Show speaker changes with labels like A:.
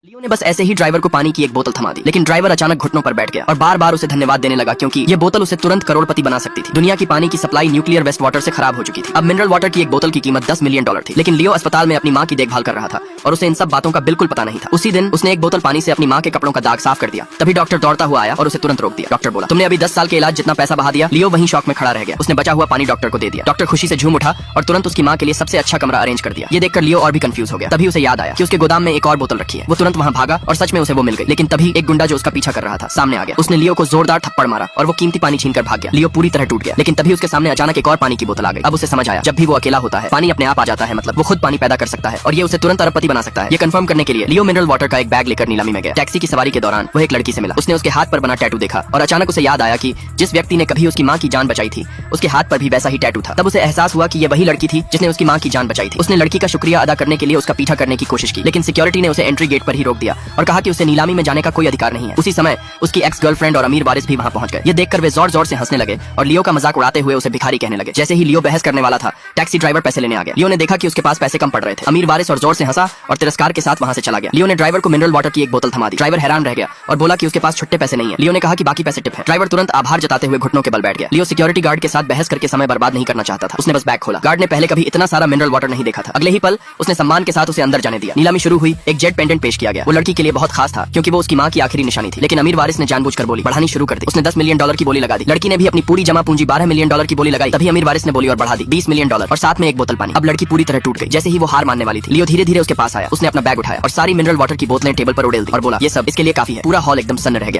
A: लियो ने बस ऐसे ही ड्राइवर को पानी की एक बोतल थमा दी, लेकिन ड्राइवर अचानक घुटनों पर बैठ गया और बार बार उसे धन्यवाद देने लगा क्योंकि ये बोतल उसे तुरंत करोड़पति बना सकती थी। दुनिया की पानी की सप्लाई न्यूक्लियर वेस्ट वाटर से खराब हो चुकी थी। अब मिनरल वाटर की एक बोतल की कीमत $10 मिलियन थी, लेकिन लियो अस्पताल में अपनी माँ की देखभाल कर रहा था और उसे इन सब बातों का बिल्कुल पता नहीं था। उसी दिन उसने एक बोतल पानी से अपनी माँ के कपड़ों का दाग साफ कर दिया। तभी डॉक्टर दौड़ता हुआ आया और उसे तुरंत रोक दिया। डॉक्टर बोला, तुमने अभी 10 साल के इलाज जितना पैसा बहा दिया। लियो वहीं शॉक में खड़ा रह गया। उसने बचा हुआ पानी डॉक्टर को दे दिया। डॉक्टर खुशी से झूम उठा और तुरंत उसकी माँ के लिए सबसे अच्छा कमरा अरेंज कर दिया। ये देखकर लियो और भी कंफ्यूज हो गया। तभी उसे याद आया कि उसके गोदाम में एक और बोतल रखी है। वो तुरंत वहाँ भागा और सच में उसे वो मिल गई। लेकिन तभी एक गुंडा जो उसका पीछा कर रहा था सामने आ गया। उसने लियो को जोरदार थप्पड़ मारा और वो कीमती पानी छीनकर भाग गया। लियो पूरी तरह टूट गया। लेकिन तभी उसके सामने अचानक एक और पानी की बोतल आ गई। अब उसे समझ आया, जब भी वो अकेला होता है पानी अपने आप आ जाता है, मतलब वो खुद पानी पैदा कर सकता है और ये उसे तुरंत अरबपति बना सकता है। ये कंफर्म करने के लिए लियो मिनरल वाटर का एक बैग लेकर नीलामी में गया। टैक्सी की सवारी के दौरान वो एक लड़की से मिला। उसने उसके हाथ पर बना टैटू देखा और अचानक उसे याद आया कि जिस व्यक्ति ने कभी उसकी माँ की जान बचाई थी उसके हाथ पर भी वैसा ही टैटू था। तब उसे एहसास हुआ कि ये वही लड़की थी जिसने उसकी माँ की जान बचाई थी। उसने लड़की का शुक्रिया अदा करने के लिए उसका पीछा करने की कोशिश की, लेकिन सिक्योरिटी ने उसे एंट्री गेट पर ही रोक दिया और कहा कि उसे नीलामी में जाने का कोई अधिकार नहीं है। उसी समय उसकी एक्स गर्लफ्रेंड और अमीर वारिस भी वहाँ पहुंच गए। ये देखकर वे जोर जोर से हंसने लगे और लियो का मजाक उड़ाते हुए उसे भिखारी कहने लगे। जैसे ही लियो बहस करने वाला था, टैक्सी ड्राइवर पैसे लेने आ गया। लियो ने देखा कि उसके पास पैसे कम पड़ रहे थे। अमीर वारिस और जोर से हंसा और तिरस्कार के साथ वहाँ से चला गया। लियो ने ड्राइवर को मिनरल वाटर की एक बोतल थमा दी। ड्राइवर हैरान रह गया और बोला कि उसके पास छुट्टे पैसे नहीं है। लियो ने कहा कि बाकी पैसे टिप है। ड्राइवर तुरंत आभार जताते हुए घुटनों के बल बैठ गया। लियो सिक्योरिटी गार्ड के साथ बहस करके समय बर्बाद नहीं करना चाहता था। उसने बस बैग खोला। गार्ड ने पहले कभी इतना सारा मिनरल वाटर नहीं देखा था। अगले ही पल उसने सम्मान के साथ उसे अंदर जाने दिया। नीलामी शुरू हुई। एक जेट पेंडेंट पेश किया गया। वो लड़की के लिए बहुत खास था क्योंकि वो उसकी माँ की आखिरी निशानी थी। लेकिन अमीर वारिस ने जानबूझकर बोली बढ़ानी शुरू कर दी। उसने $10 मिलियन की बोली लगा दी। लड़की ने भी अपनी पूरी जमा पूंजी $12 मिलियन की बोली लगाई। तभी अमीर वारिस ने बोली और बढ़ा दी $20 मिलियन और साथ में एक बोतल पानी। अब लड़की पूरी तरह टूट गई। जैसे ही वो हार मानने वाली थी, लियो धीरे धीरे उसके पास आया। उसने अपना बैग उठाया और सारी मिनरल वाटर की बोतलें टेबल पर उड़ेल दी और बोला, ये सब इसके लिए काफी है। पूरा हॉल एकदम सन्न रह गया।